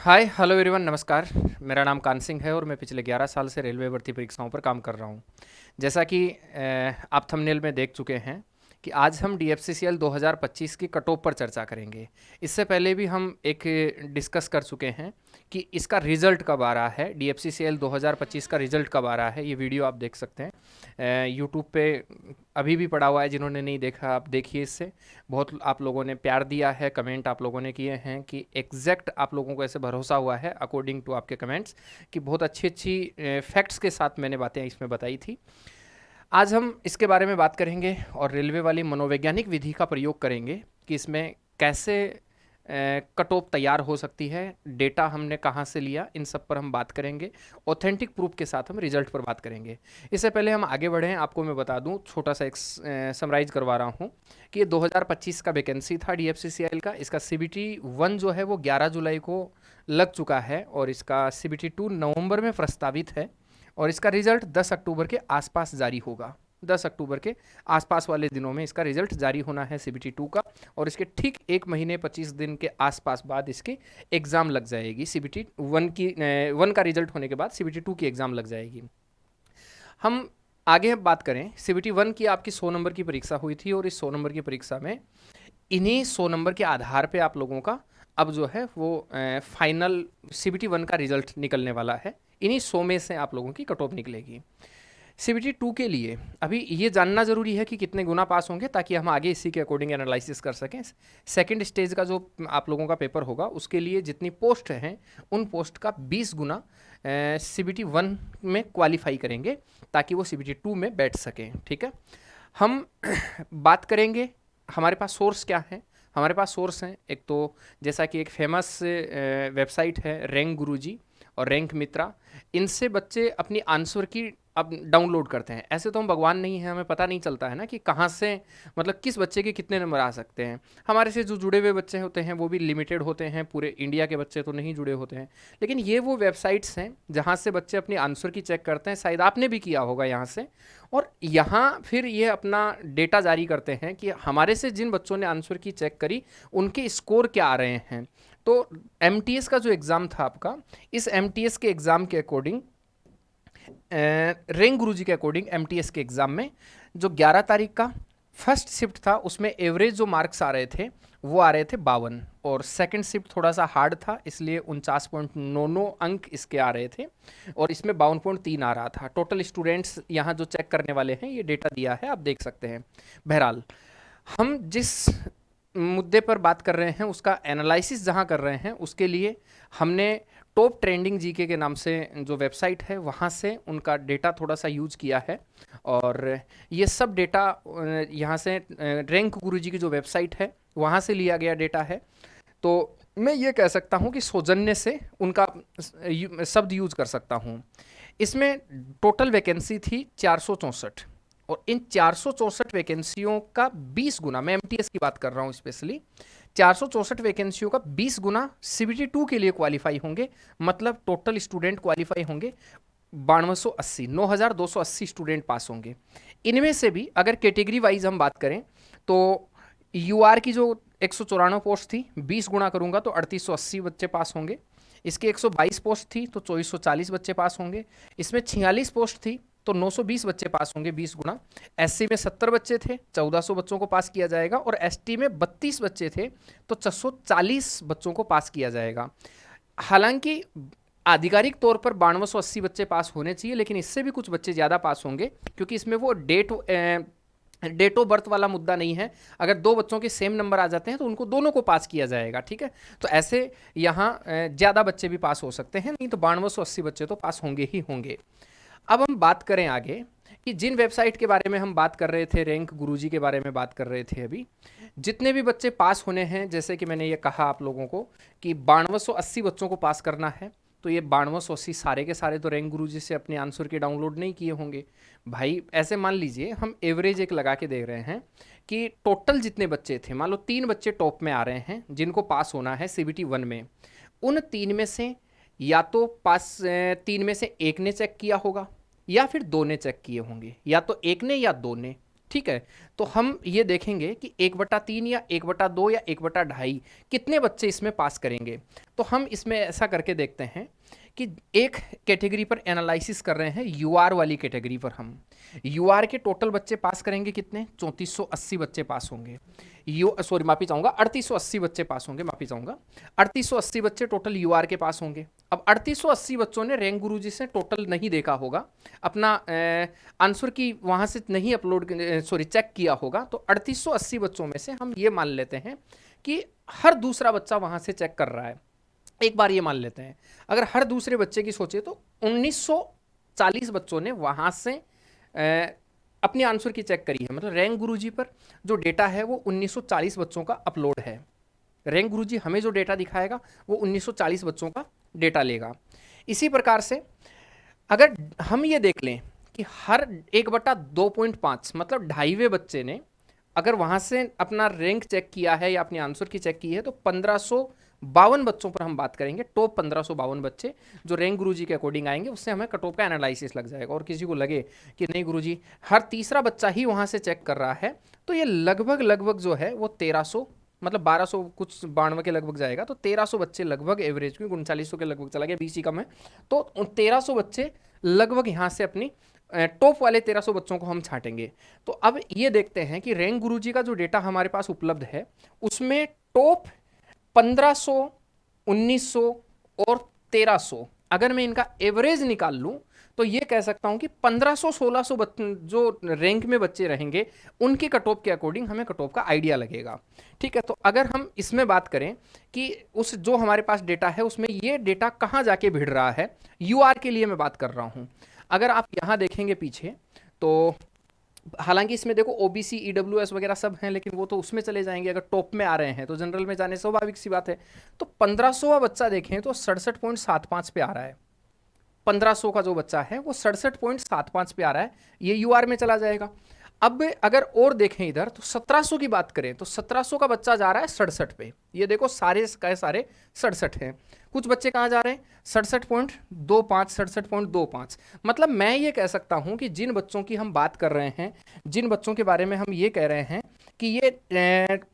Hi hello everyone, नमस्कार। मेरा नाम कान सिंह है और मैं पिछले 11 साल से रेलवे भर्ती परीक्षाओं पर काम कर रहा हूँ। जैसा कि आप थंबनेल में देख चुके हैं कि आज हम DFCCL 2025 की कट ऑफ पर चर्चा करेंगे। इससे पहले भी हम एक डिस्कस कर चुके हैं कि इसका रिजल्ट कब आ रहा है, DFCCL 2025 का रिजल्ट कब आ रहा है। ये वीडियो आप देख सकते हैं यूट्यूब पे, अभी भी पड़ा हुआ है। जिन्होंने नहीं देखा आप देखिए। इससे बहुत आप लोगों ने प्यार दिया है, कमेंट आप लोगों ने किए हैं कि एग्जैक्ट आप लोगों को ऐसे भरोसा हुआ है अकॉर्डिंग टू आपके कमेंट्स कि बहुत अच्छी अच्छी फैक्ट्स के साथ मैंने बातें इसमें बताई थी। आज हम इसके बारे में बात करेंगे और रेलवे वाली मनोवैज्ञानिक विधि का प्रयोग करेंगे कि इसमें कैसे कट ऑफ तैयार हो सकती है, डेटा हमने कहाँ से लिया, इन सब पर हम बात करेंगे। ऑथेंटिक प्रूफ के साथ हम रिजल्ट पर बात करेंगे। इससे पहले हम आगे बढ़ें, आपको मैं बता दूं, छोटा सा एक समराइज करवा रहा हूं कि ये 2025 का वैकेंसी था DFCCL का। इसका CBT 1 जो है वो 11 जुलाई को लग चुका है और इसका CBT 2 नवंबर में प्रस्तावित है और इसका रिजल्ट 10 अक्टूबर के आसपास जारी होगा। 10 अक्टूबर के आसपास वाले दिनों में इसका रिजल्ट जारी होना है CBT 2 का, और इसके ठीक 1 महीने 25 दिन के आसपास बाद इसकी एग्ज़ाम लग जाएगी। CBT 1 की 1 का रिजल्ट होने के बाद CBT 2 की एग्ज़ाम लग जाएगी। हम आगे बात करें, CBT 1 की आपकी 100 नंबर की परीक्षा हुई थी और इस 100 नंबर की परीक्षा में इन्हीं 100 नंबर के आधार पे आप लोगों का अब जो है वो फाइनल CBT 1 का रिजल्ट निकलने वाला है। इन्हीं 100 में से आप लोगों की कट ऑफ निकलेगी। CBT 2 के लिए अभी ये जानना ज़रूरी है कि कितने गुना पास होंगे, ताकि हम आगे इसी के अकॉर्डिंग एनालिसिस कर सकें। सेकंड स्टेज का जो आप लोगों का पेपर होगा उसके लिए जितनी पोस्ट हैं उन पोस्ट का 20 गुना CBT 1 में क्वालिफाई करेंगे ताकि वो CBT 2 में बैठ सकें। ठीक है, हम बात करेंगे हमारे पास सोर्स क्या है। हमारे पास सोर्स हैं, एक तो जैसा कि एक फेमस वेबसाइट है रैंक गुरुजी और रैंक मित्रा। इनसे बच्चे अपनी आंसर की अब डाउनलोड करते हैं। ऐसे तो हम भगवान नहीं हैं, हमें पता नहीं चलता है ना कि कहाँ से, मतलब किस बच्चे के कितने नंबर आ सकते हैं। हमारे से जो जुड़े हुए बच्चे होते हैं वो भी लिमिटेड होते हैं, पूरे इंडिया के बच्चे तो नहीं जुड़े होते हैं। लेकिन ये वो वेबसाइट्स हैं जहाँ से बच्चे अपनी आंसर की चेक करते हैं, शायद आपने भी किया होगा यहाँ से। और यहाँ फिर ये अपना डेटा जारी करते हैं कि हमारे से जिन बच्चों ने आंसर की चेक करी उनके स्कोर क्या आ रहे हैं। तो MTS का जो एग्ज़ाम था आपका, इस MTS के एग्ज़ाम के अकॉर्डिंग, रेंग गुरुजी के अकॉर्डिंग MTS के एग्ज़ाम में जो 11 तारीख का फर्स्ट शिफ्ट था उसमें एवरेज जो मार्क्स आ रहे थे वो आ रहे थे 52, और सेकंड शिफ्ट थोड़ा सा हार्ड था इसलिए 49.99 अंक इसके आ रहे थे और इसमें 52.3 आ रहा था। टोटल स्टूडेंट्स यहाँ जो चेक करने वाले हैं ये डेटा दिया है, आप देख सकते हैं। बहरहाल, हम जिस मुद्दे पर बात कर रहे हैं उसका एनालिसिस जहां कर रहे हैं उसके लिए हमने टॉप ट्रेंडिंग जीके के नाम से जो वेबसाइट है वहां से उनका डेटा थोड़ा सा यूज किया है। और ये सब डेटा यहाँ से रैंक गुरुजी की जो वेबसाइट है वहाँ से लिया गया डेटा है। तो मैं ये कह सकता हूँ कि सौजन्य से उनका शब्द यूज कर सकता हूँ। इसमें टोटल वैकेंसी थी 464, और इन 464 वैकेंसियों का 20 गुना, मैं MTS की बात कर रहा हूँ स्पेशली, 464 वैकेंसियों का 20 गुना CBT 2 के लिए क्वालिफाई होंगे। मतलब टोटल स्टूडेंट क्वालिफाई होंगे 9280, 9280 स्टूडेंट पास होंगे। इनमें से भी अगर कैटेगरी वाइज हम बात करें तो UR की जो 194 पोस्ट थी, 20 गुना करूंगा तो 3880 बच्चे पास होंगे। इसकी 122 पोस्ट थी तो 2440 बच्चे पास होंगे। इसमें 46 पोस्ट थी तो 920 बच्चे पास होंगे 20 गुना। SC में 70 बच्चे थे, 1400 बच्चों को पास किया जाएगा, और ST में 32 बच्चे थे तो 640 बच्चों को पास किया जाएगा। हालांकि आधिकारिक तौर पर 9280 बच्चे पास होने चाहिए, लेकिन इससे भी कुछ बच्चे ज़्यादा पास होंगे क्योंकि इसमें वो डेट ऑफ बर्थ वाला मुद्दा नहीं है। अगर दो बच्चों के सेम नंबर आ जाते हैं तो उनको दोनों को पास किया जाएगा। ठीक है, तो ऐसे यहाँ ज़्यादा बच्चे भी पास हो सकते हैं, नहीं तो 9280 बच्चे तो पास होंगे ही होंगे। अब हम बात करें आगे कि जिन वेबसाइट के बारे में हम बात कर रहे थे, रैंक गुरुजी के बारे में बात कर रहे थे, अभी जितने भी बच्चे पास होने हैं, जैसे कि मैंने ये कहा आप लोगों को कि 9280 बच्चों को पास करना है, तो ये 9280 सारे के सारे तो रैंक गुरुजी से अपने आंसर के डाउनलोड नहीं किए होंगे भाई। ऐसे मान लीजिए हम एवरेज एक लगा के देख रहे हैं कि टोटल जितने बच्चे थे, मान लो 3 बच्चे टॉप में आ रहे हैं जिनको पास होना है CBT 1 में, उन 3 में से या तो पास 3 में से एक ने चेक किया होगा या फिर 2 ने चेक किए होंगे, या तो एक ने या 2 ने। ठीक है, तो हम ये देखेंगे कि 1/3 या 1/2 या 1/2 कितने बच्चे इसमें पास करेंगे। तो हम इसमें ऐसा करके देखते हैं कि एक कैटेगरी पर एनालिसिस कर रहे हैं, यूआर वाली कैटेगरी पर। हम यूआर के टोटल बच्चे पास करेंगे कितने, 3480 बच्चे पास होंगे। माफी चाहूंगा, 3880 बच्चे पास होंगे, माफी चाहूंगा, 3880 बच्चे टोटल यूआर के पास होंगे। अब 3880 बच्चों ने रैंक गुरुजी से टोटल नहीं देखा होगा, अपना आंसर की वहां से नहीं चेक किया होगा। तो 3880 बच्चों में से हम ये मान लेते हैं कि हर दूसरा बच्चा वहां से चेक कर रहा है। एक बार ये मान लेते हैं, अगर हर दूसरे बच्चे की सोचे तो 1940 बच्चों ने वहां से अपनी आंसर की चेक करी है। मतलब रैंक गुरुजी पर जो डेटा है वो 1940 बच्चों का अपलोड है। रैंक गुरुजी हमें जो डेटा दिखाएगा वो 1940 बच्चों का डेटा लेगा। इसी प्रकार से अगर हम ये देख लें कि हर 1/2.5 मतलब 2.5वें बच्चे ने अगर वहां से अपना रैंक चेक किया है या अपनी आंसर की चेक की है, तो 1552 बच्चों पर हम बात करेंगे। टॉप 1552 बच्चे जो रैंक गुरुजी के अकॉर्डिंग आएंगे, उससे हमें कट ऑफ का एनालिसिस लग जाएगा। और किसी को लगे कि नहीं गुरुजी हर तीसरा बच्चा ही वहां से चेक कर रहा है, तो ये लगभग जो है वो 1300 मतलब 1200 कुछ 92 के लगभग जाएगा। तो 1300 बच्चे लगभग एवरेज, क्योंकि 3900 के लगभग चला गया, 20 ही कम है। तो 1300 बच्चे लगभग यहाँ से अपनी टॉप वाले 1300 बच्चों को हम छांटेंगे। तो अब ये देखते हैं कि रैंक गुरुजी का जो डेटा हमारे पास उपलब्ध है उसमें टॉप 1500, 1900 और 1300 अगर मैं इनका एवरेज निकाल लूं तो ये कह सकता हूं कि 1500-1600 जो रैंक में बच्चे रहेंगे उनके कट ऑफ के अकॉर्डिंग हमें कट ऑफ का आइडिया लगेगा। ठीक है, तो अगर हम इसमें बात करें कि उस जो हमारे पास डेटा है उसमें ये डेटा कहां जाके भिड़ रहा है, यूआर के लिए मैं बात कर रहा हूं। अगर आप यहां देखेंगे पीछे, तो हालांकि इसमें देखो ओबीसी ईडब्ल्यूएस वगैरह सब हैं, लेकिन वो तो उसमें चले जाएंगे अगर टॉप में आ रहे हैं, तो जनरल में जाने स्वाभाविक सी बात है। तो 1500वां बच्चा देखें तो 67.75 पे आ रहा है। 1500 का जो बच्चा है वो 67.75 पे आ रहा है, ये यूआर में चला जाएगा। अब अगर और देखें इधर तो 1700 की बात करें तो 1700 का बच्चा जा रहा है 67 पे। ये देखो सारे का सारे 67 हैं। कुछ बच्चे कहाँ जा रहे हैं, 67.25, 67.25। मतलब मैं ये कह सकता हूं कि जिन बच्चों की हम बात कर रहे हैं, जिन बच्चों के बारे में हम ये कह रहे हैं कि ये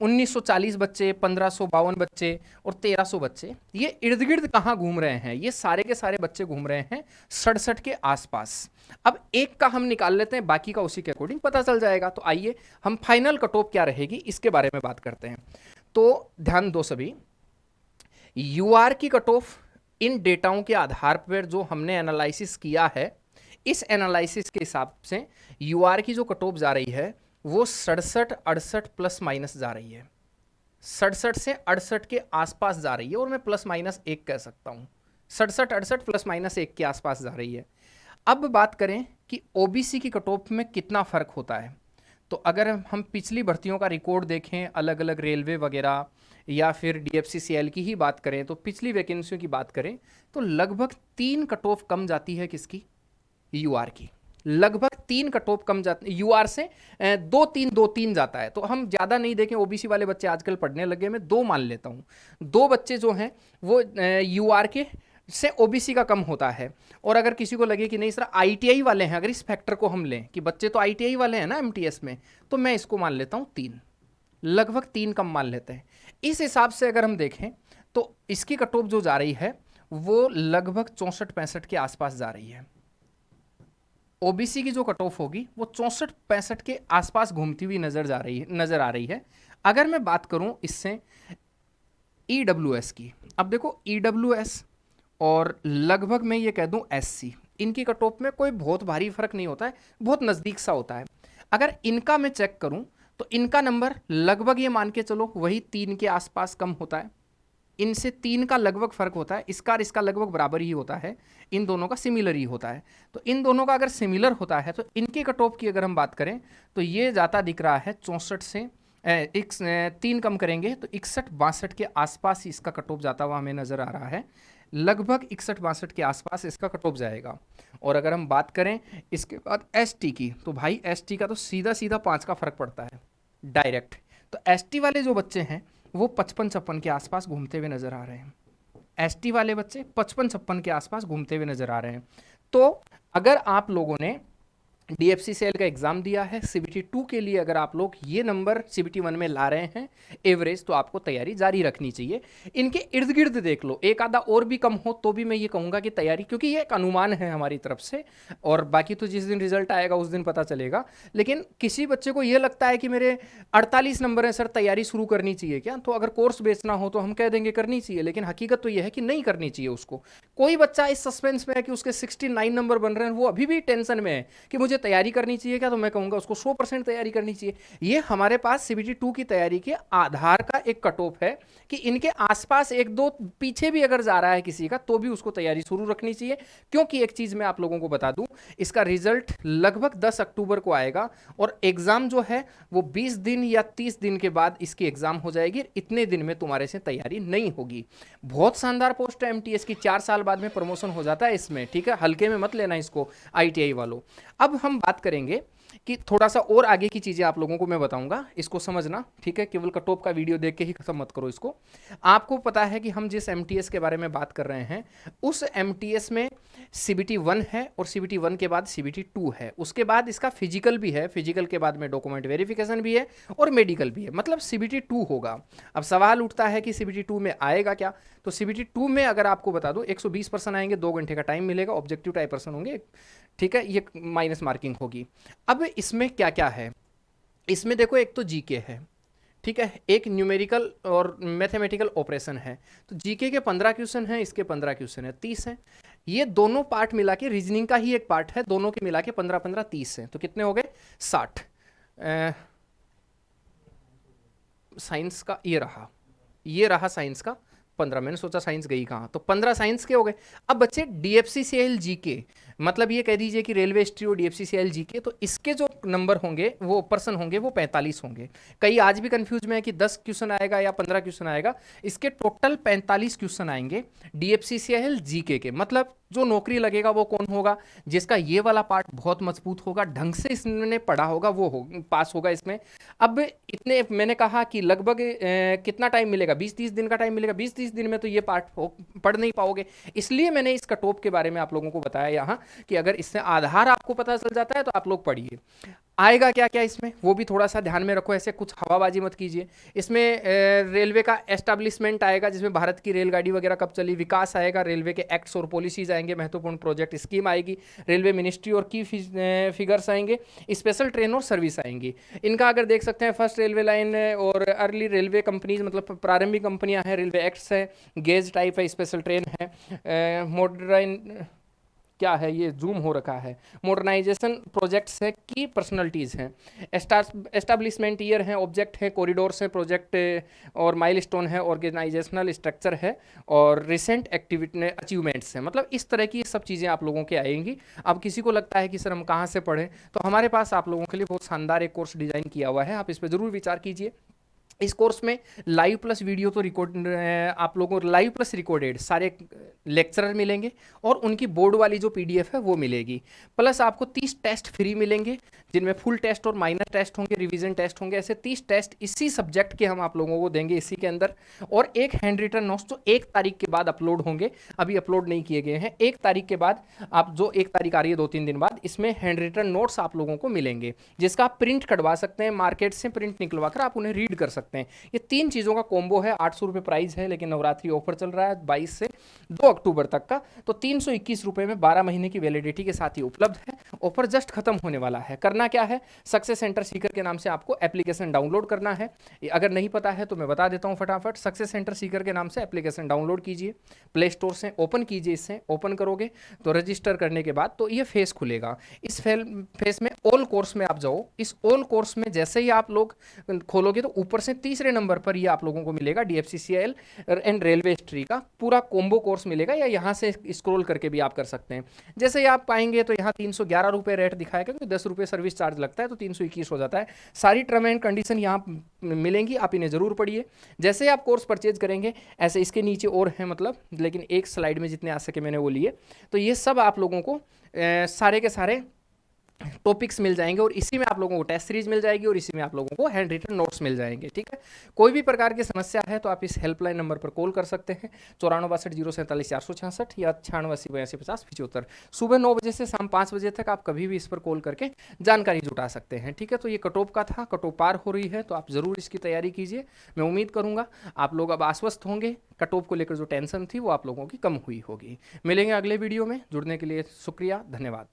1940 बच्चे, 1552 बच्चे और 1300 बच्चे, ये इर्द गिर्द कहाँ घूम रहे हैं, ये सारे के सारे बच्चे घूम रहे हैं 67 के आसपास। अब एक का हम निकाल लेते हैं, बाकी का उसी के अकॉर्डिंग पता चल जाएगा। तो आइए हम फाइनल कट ऑफ क्या रहेगी इसके बारे में बात करते हैं। तो ध्यान दो सभी, यूआर की कट ऑफ इन डेटाओं के आधार पर जो हमने एनालिसिस किया है, इस एनालिसिस के हिसाब से यूआर की जो कट ऑफ जा रही है वो 67, 68 प्लस माइनस जा रही है। 67 से 68 के आसपास जा रही है, और मैं प्लस माइनस 1 कह सकता हूं। 67, 68 प्लस माइनस 1 के आसपास जा रही है। अब बात करें कि ओबीसी की कट ऑफ में कितना फर्क होता है, तो अगर हम पिछली भर्तियों का रिकॉर्ड देखें, अलग अलग रेलवे वगैरह या फिर डीएफसीसीएल की ही बात करें, तो पिछली वैकेंसियों की बात करें तो लगभग 3 कट ऑफ कम जाती है किसकी, यूआर की। लगभग 3 कट ऑफ कम जाती यूआर से, 2-3 जाता है। तो हम ज़्यादा नहीं देखें, ओबीसी वाले बच्चे आजकल पढ़ने लगे, मैं 2 मान लेता हूँ। 2 बच्चे जो हैं वो यूआर के से ओबीसी का कम होता है। और अगर किसी को लगे कि नहीं सर आईटीआई वाले हैं, अगर इस फैक्टर को हम लें कि बच्चे तो आईटीआई वाले हैं ना एमटीएस में, तो मैं इसको मान लेता हूँ 3, लगभग 3 कम मान लेते हैं। इस हिसाब से अगर हम देखें तो इसकी कट ऑफ जो जा रही है वो लगभग 64-65 के आसपास जा रही है। ओबीसी की जो कट ऑफ होगी वो 64-65 के आसपास घूमती हुई नजर आ रही है। अगर मैं बात करूं इससे ईडब्ल्यूएस की, अब देखो ईडब्ल्यूएस और लगभग मैं ये कह दूं एससी, इनकी कट ऑफ में कोई बहुत भारी फर्क नहीं होता है, बहुत नजदीक सा होता है। अगर इनका मैं चेक करूं तो इनका नंबर लगभग ये मान के चलो वही 3 के आसपास कम होता है। इनसे 3 का लगभग फर्क होता है, इसका और इसका लगभग बराबर ही होता है, इन दोनों का सिमिलर ही होता है। तो इन दोनों का अगर सिमिलर होता है तो इनके कट ऑफ की अगर हम बात करें तो ये जाता दिख रहा है 64 से 3 कम करेंगे तो 61-62 के आसपास ही इसका कट ऑफ जाता हुआ हमें नजर आ रहा है। लगभग 61-62 के आसपास इसका कट ऑफ जाएगा। और अगर हम बात करें इसके बाद एसटी की, तो भाई एसटी का तो सीधा सीधा 5 का फर्क पड़ता है डायरेक्ट। तो एसटी वाले जो बच्चे हैं वो 55-56 के आसपास घूमते हुए नजर आ रहे हैं। एसटी वाले बच्चे 55-56 के आसपास घूमते हुए नजर आ रहे हैं। तो अगर आप लोगों ने DFCCL का एग्ज़ाम दिया है, CBT 2 के लिए अगर आप लोग ये नंबर CBT 1 में ला रहे हैं एवरेज, तो आपको तैयारी जारी रखनी चाहिए। इनके इर्द गिर्द देख लो, एक आधा और भी कम हो तो भी मैं ये कहूँगा कि तैयारी, क्योंकि ये एक अनुमान है हमारी तरफ से, और बाकी तो जिस दिन रिजल्ट आएगा उस दिन पता चलेगा। लेकिन किसी बच्चे को ये लगता है कि मेरे 48 नंबर हैं सर, तैयारी शुरू करनी चाहिए क्या? तो अगर कोर्स बेचना हो तो हम कह देंगे करनी चाहिए, लेकिन हकीकत तो यह है कि नहीं करनी चाहिए उसको। कोई बच्चा इस सस्पेंस में है कि उसके 69 नंबर बन रहे हैं, वो अभी भी टेंशन में है कि मुझे तैयारी करनी चाहिए क्या, तो मैं कहूँगा उसको 100% तैयारी करनी चाहिए। ये हमारे पास CBT 2 की तैयारी के आधार का एक कट ऑफ है कि इनके आसपास एक दो पीछे भी अगर जा रहा है किसी का, तो भी उसको तैयारी शुरू रखनी चाहिए। क्योंकि एक चीज़ मैं आप लोगों को बता दूं, इसका रिजल्ट लगभग 10 अक्टूबर को आएगा, और एग्ज़ाम जो है वो 20 दिन या 30 दिन के बाद इसकी एग्ज़ाम हो जाएगी। इतने दिन में तुम्हारे से तैयारी नहीं होगी। बहुत शानदार पोस्ट है MTS की, 4 साल बाद में प्रमोशन हो जाता है इसमें, ठीक है, हल्के में मत लेना इसको ITI वालों। अब हम बात करेंगे कि थोड़ा सा और आगे की चीज़ें आप लोगों को मैं बताऊंगा, इसको समझना, ठीक है। केवल कट ऑफ का वीडियो देख के ही खत्म मत करो इसको। आपको पता है कि हम जिस MTS के बारे में बात कर रहे हैं, उस MTS में CBT 1 है, और CBT 1 के बाद CBT 2 है। उसके बाद इसका फिजिकल भी है, फिजिकल के बाद में डॉक्यूमेंट वेरिफिकेशन भी है, और मेडिकल भी है, मतलब CBT 2 होगा। अब सवाल उठता है कि CBT 2 में आएगा क्या? तो CBT 2 में अगर आपको बता दो, 120 पर्सन आएंगे, 2 घंटे का टाइम मिलेगा, ऑब्जेक्टिव टाइप पर्सन होंगे, ठीक है, ये माइनस मार्किंग होगी। अब इसमें क्या क्या है, इसमें देखो, एक तो जीके है, ठीक है, एक न्यूमेरिकल और मैथमेटिकल ऑपरेशन है। तो जीके के 15 क्वेश्चन हैं, इसके 15 क्वेश्चन है, 30 हैं। ये दोनों पार्ट मिला के, रीजनिंग का ही एक पार्ट है, दोनों के मिला के 15-15 30 हैं, तो कितने हो गए? 60। साइंस का ये रहा साइंस का 15, मैंने सोचा साइंस गई कहाँ, तो 15 साइंस के हो गए। अब बच्चे DFCCL जीके, मतलब ये कह दीजिए कि रेलवे हिस्ट्री और DFCCL जीके, तो इसके जो नंबर होंगे, वो पर्सन होंगे, वो 45 होंगे। कई आज भी कंफ्यूज में है कि 10 क्वेश्चन आएगा या 15 क्वेश्चन आएगा, इसके टोटल 45 क्वेश्चन आएंगे DFCCL जीके के। मतलब जो नौकरी लगेगा वो कौन होगा? जिसका ये वाला पार्ट बहुत मजबूत होगा, ढंग से इसने पढ़ा होगा, वो पास होगा इसमें। अब इतने मैंने कहा कि लगभग कितना टाइम मिलेगा? 20-30 दिन का टाइम मिलेगा। 20-30 दिन में तो ये पार्ट पढ़ नहीं पाओगे, इसलिए मैंने इस कटऑफ के बारे में आप लोगों को बताया यहाँ कि अगर इससे आधार आपको पता चल जाता है तो आप लोग पढ़िए। आएगा क्या क्या इसमें, वो भी थोड़ा सा ध्यान में रखो, ऐसे कुछ हवाबाजी मत कीजिए। इसमें रेलवे का एस्टैब्लिशमेंट आएगा, जिसमें भारत की रेलगाड़ी वगैरह कब चली, विकास आएगा, रेलवे के एक्ट्स और पॉलिसीज आएंगे, महत्वपूर्ण प्रोजेक्ट स्कीम आएगी, रेलवे मिनिस्ट्री और की फिगर्स आएंगे, स्पेशल ट्रेन और सर्विस आएंगी। इनका अगर देख सकते हैं, फर्स्ट रेलवे लाइन और अर्ली रेलवे कंपनीज, मतलब प्रारंभिक कंपनियां हैं, रेलवे एक्ट्स है, गेज टाइप है, स्पेशल ट्रेन है, मॉडर्न क्या है, ये जूम हो रखा है, मॉडर्नाइजेशन प्रोजेक्ट्स है, की पर्सनलिटीज़ हैं, एस्टैब्लिशमेंट ईयर है, ऑब्जेक्ट है, कॉरिडोर्स है, प्रोजेक्ट और माइलस्टोन है, ऑर्गेनाइजेशनल स्ट्रक्चर है, और रिसेंट एक्टिविटी अचीवमेंट्स हैं। मतलब इस तरह की सब चीज़ें आप लोगों के आएंगी। अब किसी को लगता है कि सर हम कहाँ से पढ़ें, तो हमारे पास आप लोगों के लिए बहुत शानदार एक कोर्स डिज़ाइन किया हुआ है, आप इस पर ज़रूर विचार कीजिए। इस कोर्स में लाइव प्लस वीडियो तो रिकॉर्ड, आप लोगों को लाइव प्लस रिकॉर्डेड सारे लेक्चरर मिलेंगे, और उनकी बोर्ड वाली जो PDF है वो मिलेगी। प्लस आपको 30 टेस्ट फ्री मिलेंगे, जिनमें फुल टेस्ट और माइनर टेस्ट होंगे, रिवीजन टेस्ट होंगे, ऐसे 30 टेस्ट इसी सब्जेक्ट के हम आप लोगों को देंगे इसी के अंदर। और एक हैंड रिटन नोट्स जो 1 तारीख के बाद अपलोड होंगे, अभी अपलोड नहीं किए गए हैं, 1 तारीख के बाद, आप जो 1 तारीख आ रही है 2-3 दिन बाद, इसमें हैंड रिटन नोट्स आप लोगों को मिलेंगे, जिसका आप प्रिंट कटवा सकते हैं, मार्केट से प्रिंट निकलवा कर आप उन्हें रीड कर सकते हैं। ये 3 चीज़ों का कॉम्बो है, 800 रुपये प्राइस है, लेकिन नवरात्रि ऑफर चल रहा है 22 से 2 अक्टूबर तक का, तो 321 रुपये में 12 महीने की वैलिडिटी के साथ ही उपलब्ध है। ऑफर जस्ट खत्म होने वाला है। करना क्या है, सक्सेस सेंटर सीकर के नाम से आपको एप्लीकेशन डाउनलोड करना है। अगर नहीं पता है तो मैं बता देता हूँ फटाफट। सक्सेस सेंटर सीकर के नाम से एप्लीकेशन डाउनलोड कीजिए, प्ले स्टोर से ओपन कीजिए। इससे ओपन करोगे तो रजिस्टर करने के बाद तो ये फेस खुलेगा। इस फेस में ऑल कोर्स में आप जाओ। इस ऑल कोर्स में जैसे ही आप लोग खोलोगे तो ऊपर से तीसरे नंबर पर ये आप लोगों को मिलेगा DFCCL एंड रेलवे हिस्ट्री का पूरा कॉम्बो कोर्स मिलेगा, या यहाँ से स्क्रॉल करके भी आप कर सकते हैं। जैसे ही आप पाएंगे तो यहाँ 311 रुपये रेट दिखाएगा, क्योंकि 10 रुपये सर्विस चार्ज लगता है, तो 321 हो जाता है। सारी टर्म एंड कंडीशन यहाँ मिलेंगी, आप इन्हें ज़रूर पढ़िए। जैसे ही आप कोर्स परचेज करेंगे, ऐसे इसके नीचे और हैं, मतलब, लेकिन एक स्लाइड में जितने आ सके मैंने वो लिए। तो ये सब आप लोगों को सारे के सारे टॉपिक्स मिल जाएंगे और इसी में आप लोगों को टेस्ट सीरीज मिल जाएगी और इसी में आप लोगों को हैंड रिटन नोट्स मिल जाएंगे। ठीक है, कोई भी प्रकार की समस्या है तो आप इस हेल्पलाइन नंबर पर कॉल कर सकते हैं 9462070466 या 9680825075। सुबह 9 बजे से शाम 5 बजे तक आप कभी भी इस पर कॉल करके जानकारी जुटा सकते हैं। ठीक है, तो ये कट ऑफ का था, कट ऑफ पार हो रही है तो आप ज़रूर इसकी तैयारी कीजिए। मैं उम्मीद करूंगा आप लोग अब आश्वस्त होंगे, कट ऑफ को लेकर जो टेंशन थी वो आप लोगों की कम हुई होगी। मिलेंगे अगले वीडियो में, जुड़ने के लिए शुक्रिया, धन्यवाद।